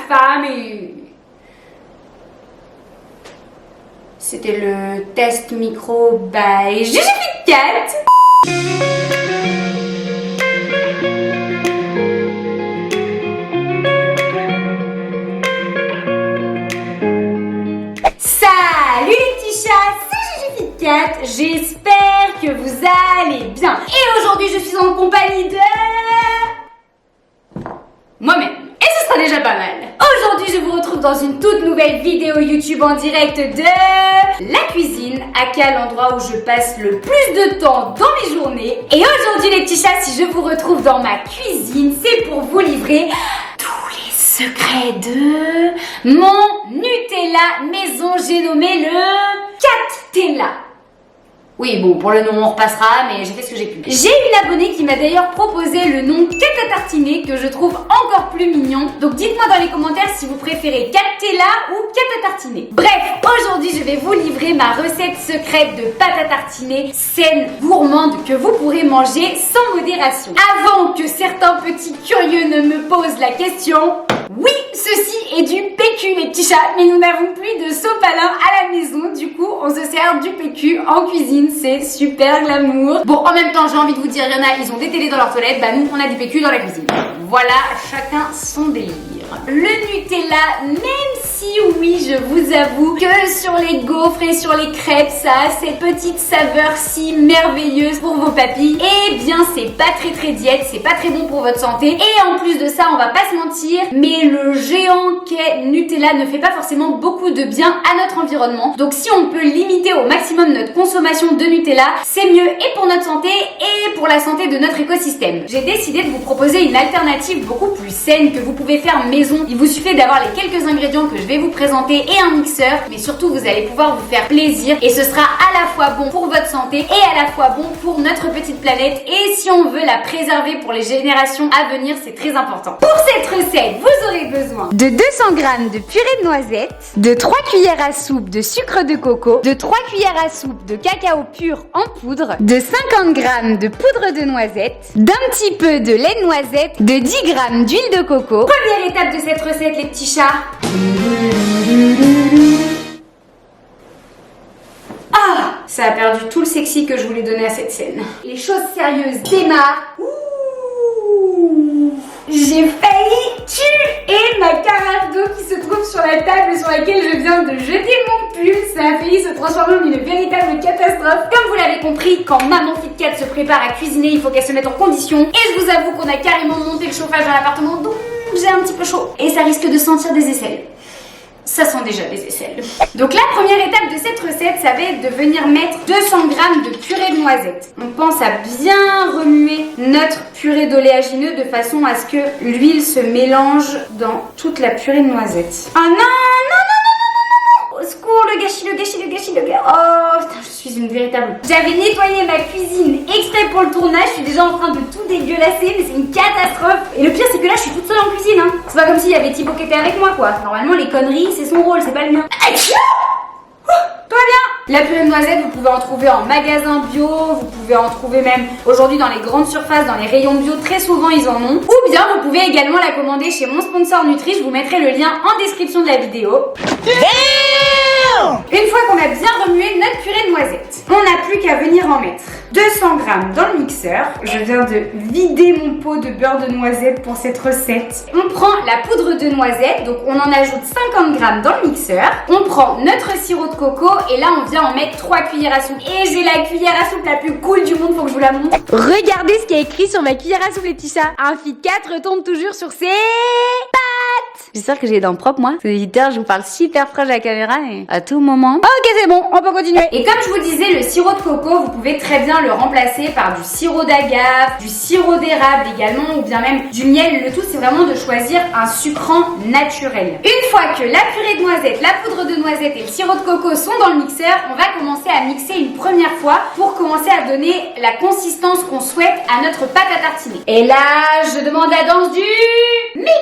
famille. C'était le test micro by Jujuficat. Salut les petits chats, c'est Jujuficat. J'espère que vous allez bien. Et aujourd'hui je suis en compagnie de moi-même. Et ce sera déjà pas mal. Aujourd'hui, je vous retrouve dans une toute nouvelle vidéo YouTube en direct de la cuisine, aka l'endroit où je passe le plus de temps dans mes journées. Et aujourd'hui, les petits chats, si je vous retrouve dans ma cuisine, c'est pour vous livrer tous les secrets de mon Nutella maison. J'ai nommé le Cattella. Oui, bon, pour le nom, on repassera, mais j'ai fait ce que j'ai pu. J'ai une abonnée qui m'a d'ailleurs proposé le nom Catatartiné, que je trouve encore plus mignon. Donc dites-moi dans les commentaires si vous préférez Cattella ou Catatartiné. Bref, aujourd'hui, je vais vous livrer ma recette secrète de pâte à tartiner saine, gourmande, que vous pourrez manger sans modération. Avant que certains petits curieux ne me posent la question, oui, ceci est du PQ, les petits chats, mais nous n'avons plus de sopalin à la maison. Du coup, on se sert du PQ en cuisine. C'est super glamour. Bon, en même temps, j'ai envie de vous dire, il y en a, ils ont des télés dans leur toilette. Bah, nous, on a du PQ dans la cuisine. Voilà, chacun son délire. Le Nutella, même si oui, je vous avoue que sur les gaufres et sur les crêpes, ça a cette petite saveur si merveilleuse pour vos papilles. Eh bien, c'est pas très diète, c'est pas très bon pour votre santé. Et en plus de ça, on va pas se mentir, mais le géant qu'est Nutella ne fait pas forcément beaucoup de bien à notre environnement. Donc si on peut limiter au maximum notre consommation de Nutella, c'est mieux et pour notre santé et pour la santé de notre écosystème. J'ai décidé de vous proposer une alternative beaucoup plus saine que vous pouvez faire maison. Il vous suffit d'avoir les quelques ingrédients que je vais vous présenter et un mixeur, mais surtout vous allez pouvoir vous faire plaisir et ce sera à la fois bon pour votre santé et à la fois bon pour notre petite planète, et si on veut la préserver pour les générations à venir, c'est très important. Pour cette recette, vous aurez besoin de 200 g de purée de noisettes, de 3 cuillères à soupe de sucre de coco, de 3 cuillères à soupe de cacao pur en poudre, de 50 g de poudre de noisette, d'un petit peu de lait de noisette, de 10 g d'huile de coco. Première étape de cette recette, les petits chats. Ah, ça a perdu tout le sexy que je voulais donner à cette scène. Les choses sérieuses démarrent. Ouh, j'ai failli tuer ma carafe d'eau qui se trouve sur la table sur laquelle je viens de jeter mon pull. Ça a failli se transformer en une véritable catastrophe. Comme vous l'avez compris, quand maman FitCat se prépare à cuisiner, il faut qu'elle se mette en condition. Et je vous avoue qu'on a carrément monté le chauffage dans l'appartement, donc j'ai un petit peu chaud. Et ça risque de sentir des aisselles. Ça sent déjà des aisselles. Donc la première étape de cette recette, ça va être de venir mettre 200 g de purée de noisettes. On pense à bien remuer notre purée d'oléagineux de façon à ce que l'huile se mélange dans toute la purée de noisettes. Oh non, non, non, non, non, non, non. Au secours, le gâchis. Oh putain, je suis une véritable. J'avais nettoyé ma cuisine exprès pour le tournage, je suis déjà en train de tout dégueulasser, mais c'est une catastrophe. Et le pire, c'est que là, je suis toute seule en cuisine, hein. C'est pas comme s'il y avait Thibaut qui était avec moi, quoi. Normalement, les conneries, c'est son rôle, c'est pas le mien. Tout va bien. La purée de noisettes, vous pouvez en trouver en magasin bio, vous pouvez en trouver même aujourd'hui dans les grandes surfaces, dans les rayons bio, très souvent ils en ont. Ou bien vous pouvez également la commander chez mon sponsor Nutri, je vous mettrai le lien en description de la vidéo. Une fois qu'on a bien remué notre purée de noisettes, on n'a plus qu'à venir en mettre 200 g dans le mixeur. Je viens de vider mon pot de beurre de noisette pour cette recette. On prend la poudre de noisette, donc on en ajoute 50 g dans le mixeur. On prend notre sirop de coco et là on vient en mettre 3 cuillères à soupe. Et j'ai la cuillère à soupe la plus cool du monde, faut que je vous la montre. Regardez ce qui est écrit sur ma cuillère à soupe, les petits chats. Un FitCat retombe toujours sur ses pattes. J'espère que j'ai les dents propres, moi. C'est éditeur, je vous parle super proche de la caméra et à tout moment. Ok, c'est bon, on peut continuer. Et comme je vous disais, le sirop de coco, vous pouvez très bien le remplacer par du sirop d'agave, du sirop d'érable également, ou bien même du miel. Le tout, c'est vraiment de choisir un sucrant naturel. Une fois que la purée de noisette, la poudre de noisette et le sirop de coco sont dans le mixeur, on va commencer à mixer une première fois pour commencer à donner la consistance qu'on souhaite à notre pâte à tartiner. Et là, je demande la danse du mixeur.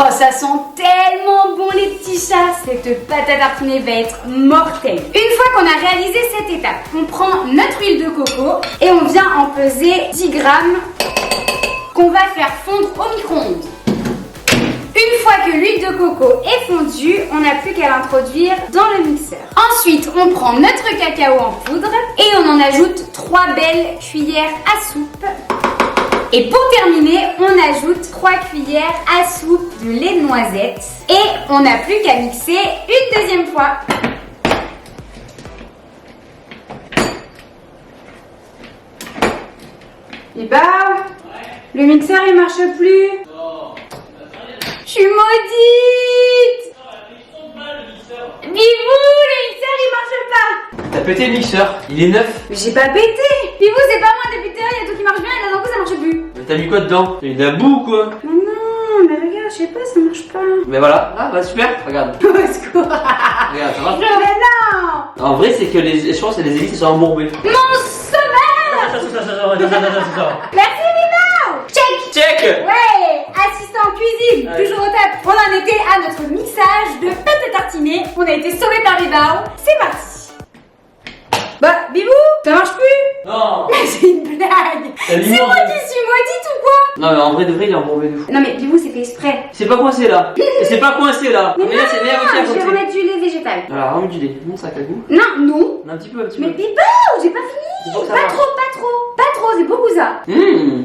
Oh, ça sent tellement bon les cette pâte à tartiner va être mortelle. Une fois qu'on a réalisé cette étape, on prend notre huile de coco et on vient en peser 10 grammes qu'on va faire fondre au micro-ondes. Une fois que l'huile de coco est fondue, on n'a plus qu'à l'introduire dans le mixeur. Ensuite, on prend notre cacao en poudre et on en ajoute 3 belles cuillères à soupe. Et pour terminer, on ajoute 3 cuillères à soupe de lait de noisette. Et on n'a plus qu'à mixer une deuxième fois. Et bah, le mixeur il marche plus. Je suis maudite! Bibou, le mixeur il marche pas! T'as pété le mixeur, il est neuf. Mais j'ai pas pété! Bibou, c'est pas moi depuis tout à l'heure, il y a tout qui marche bien et d'un coup ça marche plus. Mais t'as mis quoi dedans? Il y a de la boue ou quoi? Mais non, mais regarde, je sais pas, ça marche pas. Mais voilà, ah bah super, regarde. Au secours! Regarde, ça marche. Mais non! En vrai, c'est que je pense que les hélices sont embourbées. Mon sauveur! Merci Bibou! Check! Check! Ouais! Assistant cuisine, Ouais. toujours au top. On en était à notre mixage de pâte à tartiner. On a été sauvés par Bibou. C'est parti! Bah, Bibou, ça marche plus? Non! C'est une blague! T'as mis C'est en moi fait. qui suis maudite ou quoi? Non, mais en vrai de vrai, il est embourbé de fou. Non mais Bibou, c'est fait exprès. C'est pas coincé là! Et c'est pas coincé là! Mais Mais là, c'est bien aussi à je vais côté. remettre du lait végétal. Alors, remets du lait. Mon sac à goût. Non, non. Un petit peu, un petit Mais peu. Bibou, j'ai pas C'est pour fini. que ça Pas marche. trop, pas trop. Pas trop, c'est beaucoup ça.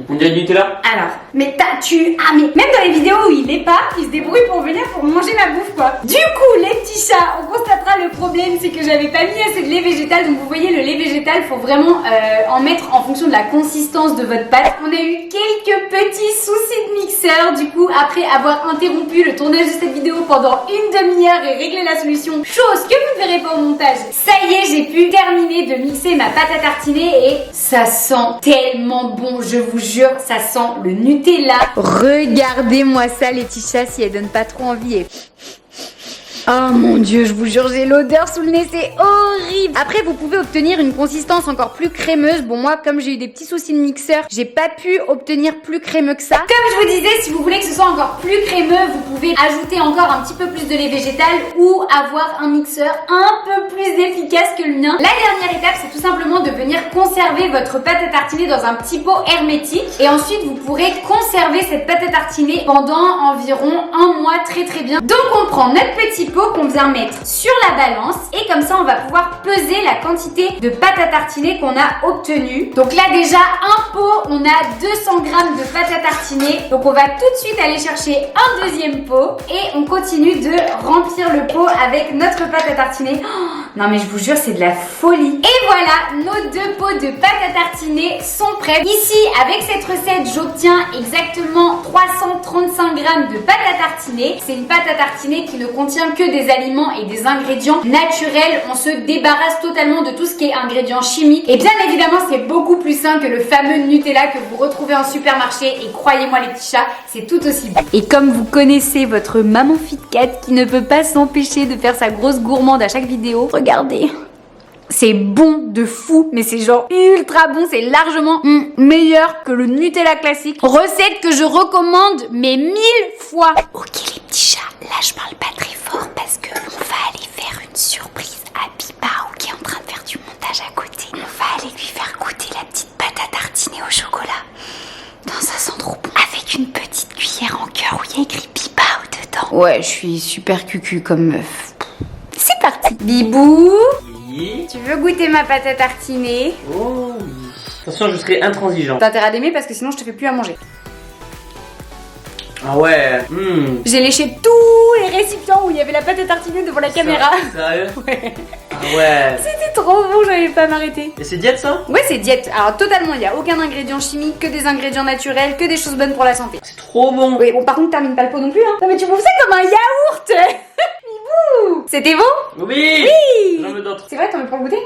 On dirait du Nutella. Alors, mais mais même dans les vidéos où il est pas, il se débrouille pour venir pour manger ma bouffe quoi. Du coup, les petits chats, on constatera le problème, c'est que j'avais pas mis assez de lait végétal. Donc vous voyez, le lait végétal, faut vraiment en mettre en fonction de la consistance de votre pâte. On a eu quelques petits soucis de mixeur. Du coup, après avoir interrompu le tournage de cette vidéo pendant une demi-heure et réglé la solution, chose que vous ne verrez pas au montage, ça y est, j'ai pu terminer de mixer ma pâte à tartiner et ça sent tellement bon, je vous jure, ça sent le Nutella. Regardez-moi ça, Laetitia, si elle donne pas trop envie. Et... oh mon dieu, je vous jure, j'ai l'odeur sous le nez, c'est horrible. Après, vous pouvez obtenir une consistance encore plus crémeuse. Bon, moi, comme j'ai eu des petits soucis de mixeur, j'ai pas pu obtenir plus crémeux que ça. Comme je vous disais, si vous voulez que ce soit encore plus crémeux, vous pouvez ajouter encore un petit peu plus de lait végétal ou avoir un mixeur un peu plus efficace que le mien. La dernière étape, c'est tout simplement de venir conserver votre pâte à tartiner dans un petit pot hermétique. Et ensuite, vous pourrez conserver cette pâte à tartiner pendant environ un mois très bien. Donc, on prend notre petit pot qu'on vient mettre sur la balance et comme ça on va pouvoir peser la quantité de pâte à tartiner qu'on a obtenue. Donc là déjà un pot, on a 200 grammes de pâte à tartiner. Donc on va tout de suite aller chercher un deuxième pot et on continue de remplir le pot avec notre pâte à tartiner. Oh, non mais je vous jure, c'est de la folie. Et voilà, nos 2 pots de pâte à tartiner sont prêts. Ici avec cette recette, j'obtiens exactement 335 grammes de pâte à tartiner. C'est une pâte à tartiner qui ne contient que des aliments et des ingrédients naturels. On se débarrasse totalement de tout ce qui est ingrédients chimiques. Et bien évidemment, c'est beaucoup plus sain que le fameux Nutella que vous retrouvez en supermarché. Et croyez-moi les petits chats, c'est tout aussi bon. Et comme vous connaissez votre maman FitCat qui ne peut pas s'empêcher de faire sa grosse gourmande à chaque vidéo, regardez. C'est bon de fou, mais c'est genre ultra bon, c'est largement meilleur que le Nutella classique. Recette que je recommande, mais 1000 fois. Ok les petits chats, là je parle pas très fort parce que on va aller faire une surprise à Bibou qui est en train de faire du montage à côté. On va aller lui faire goûter la petite pâte à tartiner au chocolat. Non, ça sent trop bon. Avec une petite cuillère en cœur où il y a écrit Bibou dedans. Ouais, je suis super cucu comme meuf. C'est parti. Bibou, Oui. tu veux goûter ma pâte à tartiner? Oh oui. Attention, je serai intransigeant. T'as intérêt à l'aimer parce que sinon je te fais plus à manger. Ah ouais. J'ai léché tous les récipients où il y avait la pâte à tartiner devant la caméra. Sérieux? Ouais. Ah ouais. C'était trop bon, j'arrivais pas à m'arrêter. Et c'est diète ça? Ouais, c'est diète. Alors totalement, il n'y a aucun ingrédient chimique, que des ingrédients naturels, que des choses bonnes pour la santé. C'est trop bon. Oui, bon par contre termine pas le pot non plus hein. Non mais tu bouffes ça comme un yaourt. Bibou. C'était bon? Oui. Oui. J'en veux d'autres. C'est vrai, t'en veux pas le goûter?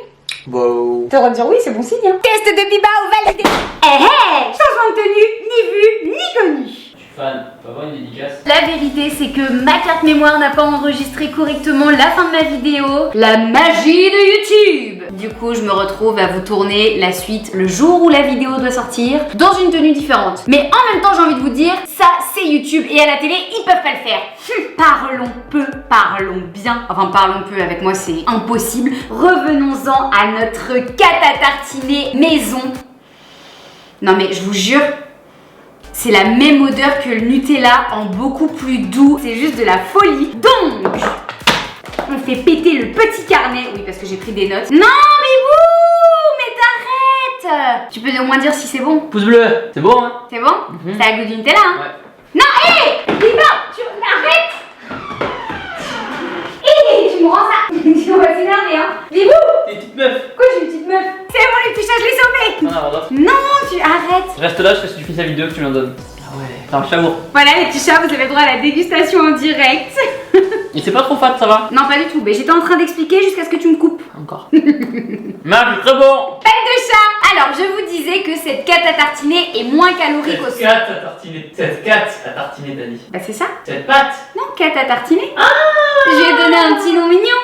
Wow. T'as le droit de dire oui, c'est bon signe hein. Test de Bibou validé. Changement de tenue, ni vu, ni connu. Fan, pas voir une dédicace. La vérité, c'est que ma carte mémoire n'a pas enregistré correctement la fin de ma vidéo. La magie de YouTube. Du coup, je me retrouve à vous tourner la suite le jour où la vidéo doit sortir, dans une tenue différente. Mais en même temps, j'ai envie de vous dire, ça c'est YouTube et à la télé, ils peuvent pas le faire. Parlons peu, parlons bien. Enfin, parlons peu, avec moi c'est impossible. Revenons-en à notre pâte à tartiner maison. Non mais je vous jure, c'est la même odeur que le Nutella en beaucoup plus doux. C'est juste de la folie. Donc, on fait péter le petit carnet. Oui, parce que j'ai pris des notes. Non, mais t'arrêtes. Tu peux au moins dire si c'est bon. Pouce bleu, c'est bon hein? C'est bon? Ça a le goût du Nutella, hein? Ouais. Non, hé Biba, tu arrête. Hé, tu me rends ça. On va s'énerver, hein. Bibou. T'es une petite meuf. Quoi, j'ai une petite meuf? C'est bon, les petits chats, je l'ai sauvé. Non, non, Non, tu arrêtes. reste là, je tu fais sa vidéo que tu m'en donnes. Ah ouais, c'est un chameau. Voilà, les petits chats, vous avez le droit à la dégustation en direct. Il c'est pas trop fat, ça va? Non, pas du tout. Mais j'étais en train d'expliquer jusqu'à ce que tu me coupes. Encore. Marc, très bon. Pâte de chat. Alors, je vous disais que cette pâte à tartiner est moins calorique au Cette pâte à tartiner. Cette pâte à tartiner, t'as dit. Bah, c'est ça. Cette pâte. Non, pâte à tartiner. Je lui ai donné un petit nom mignon.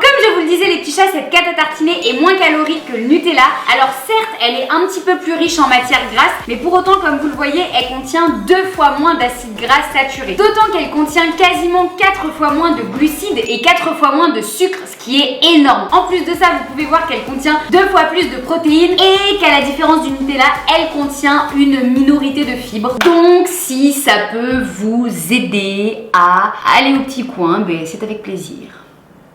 Comme je vous le disais les petits chats, cette pâte à tartiner est moins calorique que le Nutella. Alors certes, elle est un petit peu plus riche en matière grasse, mais pour autant, comme vous le voyez, elle contient 2 fois moins d'acides gras saturés. D'autant qu'elle contient quasiment 4 fois moins de glucides et 4 fois moins de sucre, ce qui est énorme. En plus de ça, vous pouvez voir qu'elle contient 2 fois plus de protéines et qu'à la différence du Nutella, elle contient une minorité de fibres. Donc si ça peut vous aider à aller au petit coin, ben, c'est avec plaisir.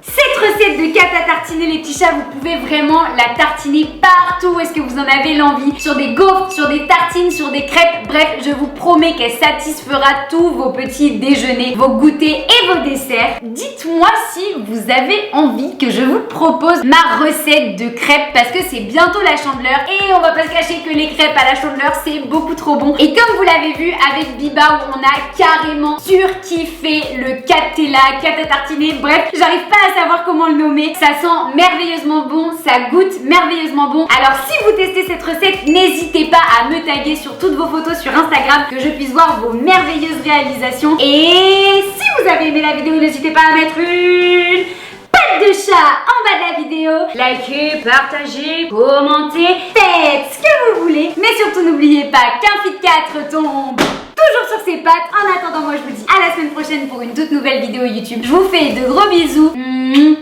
Cette recette de pâte à tartiner les petits chats, vous pouvez vraiment la tartiner partout où est-ce que vous en avez l'envie. Sur des gaufres, sur des tartines, sur des crêpes. Bref, je vous promets qu'elle satisfera tous vos petits déjeuners, vos goûters et vos desserts. Dites-moi si vous avez envie que je vous propose ma recette de crêpes parce que c'est bientôt la Chandeleur et on va pas se cacher que les crêpes à la Chandeleur c'est beaucoup trop bon. Et comme vous l'avez vu avec Biba où on a carrément surkiffé le Catella, pâte à tartiner. Bref, j'arrive pas à savoir comment le nommer. Ça sent merveilleusement bon, ça goûte merveilleusement bon. Alors si vous testez cette recette, n'hésitez pas à me taguer sur toutes vos photos sur Instagram que je puisse voir vos merveilleuses réalisations. Et si vous avez aimé la vidéo, n'hésitez pas à mettre une pâte de chat en bas de la vidéo. Likez, partagez, commentez, faites ce que vous voulez. Mais surtout n'oubliez pas qu'un Fit 4 tombe toujours sur ses pattes. En attendant, moi je vous dis à la semaine prochaine pour une toute nouvelle vidéo YouTube. Je vous fais de gros bisous.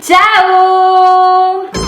Ciao.